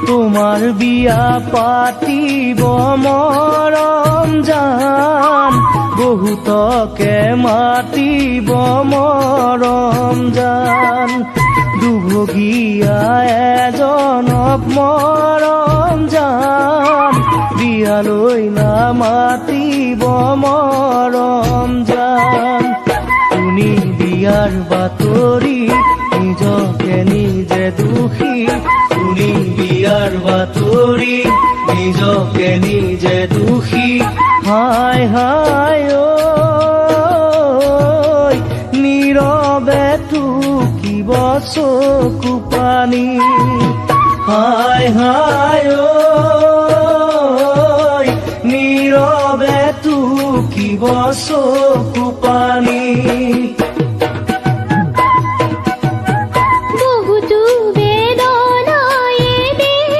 তোমাৰ বিয়া পাতিব মৰম জান, বহুতকে মাতিব মৰম জান। দুভগীয়া এজনক মৰম জান, বিয়ালৈ নামাতিব মৰম জান। শুনি বিয়াৰ বাতৰি নিজকে নিজে দোষী, শুনি বিয়াৰ বাতৰি নিজকে নিজে দোষী। হায় হায় ঐ নীৰৱে টুকিব চকু পানী, হায় হায় ঐ নীৰৱে টুকিব চকু